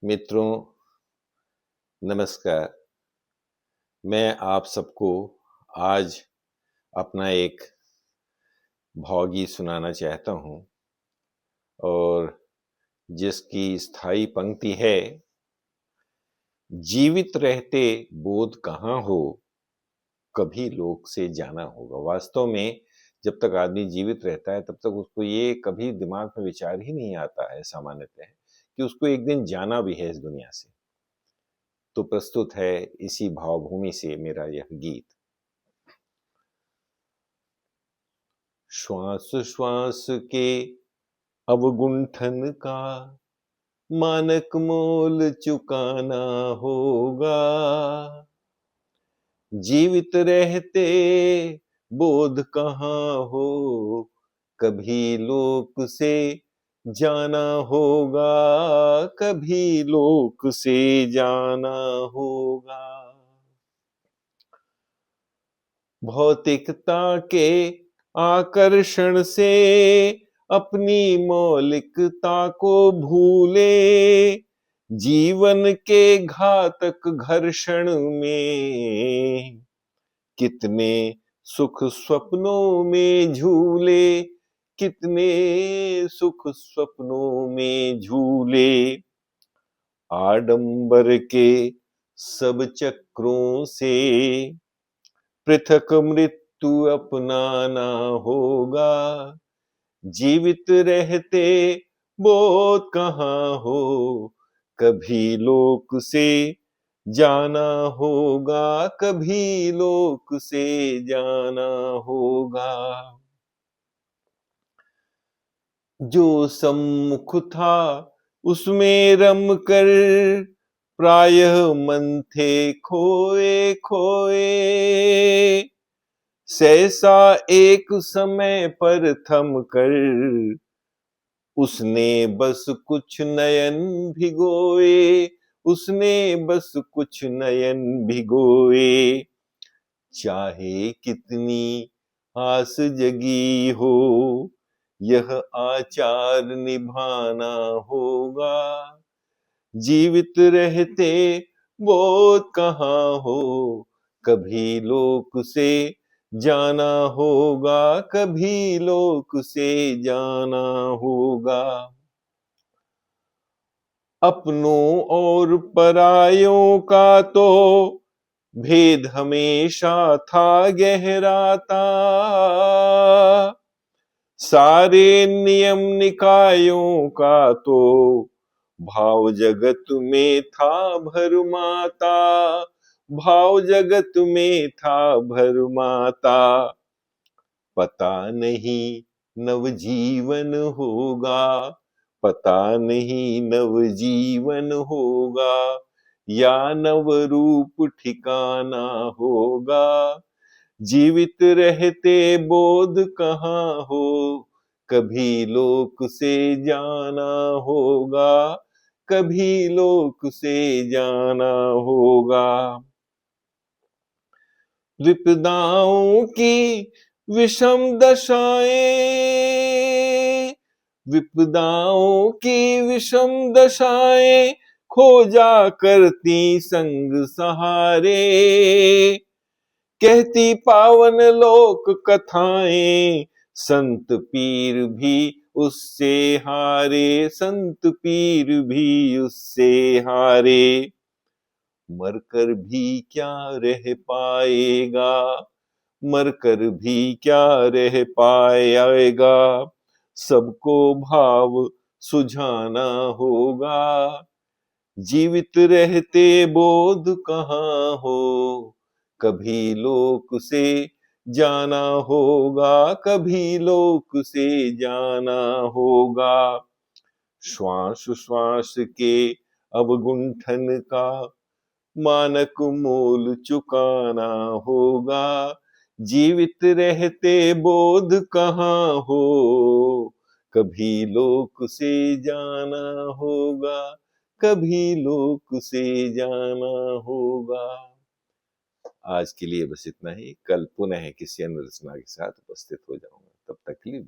मित्रों, नमस्कार। मैं आप सबको आज अपना एक भावगीत सुनाना चाहता हूँ और जिसकी स्थायी पंक्ति है, जीवित रहते बोध कहाँ हो, कभी लोक से जाना होगा। वास्तव में जब तक आदमी जीवित रहता है, तब तक उसको ये कभी दिमाग में विचार ही नहीं आता है सामान्यतः कि उसको एक दिन जाना भी है इस दुनिया से। तो प्रस्तुत है इसी भावभूमि से मेरा यह गीत। श्वास श्वास के अवगुंठन का मानक मोल चुकाना होगा। जीवित रहते बोध कहाँ हो, कभी लोक से जाना होगा, कभी लोक से जाना होगा। भौतिकता के आकर्षण से अपनी मौलिकता को भूले, जीवन के घातक घर्षण में कितने सुख स्वप्नों में झूले, कितने सुख स्वप्नों में झूले। आडंबर के सब चक्रों से पृथक मृत्यु अपनाना होगा। जीवित रहते बोध कहाँ हो, कभी लोक से जाना होगा, कभी लोक से जाना होगा। जो सम्मुख था उसमें रम कर प्रायः मन थे खोए खोए, सहसा एक समय पर थम कर उसने बस कुछ नयन भिगोए, उसने बस कुछ नयन भिगोए। चाहे कितनी आस जगी हो, यह आचार निभाना होगा। जीवित रहते बोध कहाँ हो, कभी लोक से जाना होगा, कभी लोक से जाना होगा। अपनों और परायों का तो भेद हमेशा था गहराता, सारे नियम निकायों का तो भाव जगत में था भरमाता, भाव जगत में था भरमाता। पता नहीं नवजीवन होगा, पता नहीं नवजीवन होगा, या नव रूप ठिकाना होगा। जीवित रहते बोध कहाँ हो, कभी लोक से जाना होगा, कभी लोक से जाना होगा। विपदाओं की विषम दशाएं, विपदाओं की विषम दशाएं खोजा करती संग सहारे, कहती पावन लोक कथाएं संत पीर भी उससे हारे, संत पीर भी उससे हारे। मरकर भी क्या रह पाएगा, मरकर भी क्या रह पाएगा, सबको भाव सुझाना होगा। जीवित रहते बोध कहाँ हो, कभी लोक से जाना होगा, कभी लोक से जाना होगा। श्वास श्वास के अवगुंठन का मानक मोल चुकाना होगा। जीवित रहते बोध कहाँ हो, कभी लोक से जाना होगा, कभी लोक से जाना होगा। आज के लिए बस इतना ही। कल पुनः किसी अन्य रचना के साथ उपस्थित हो जाऊंगा। तब तक के लिए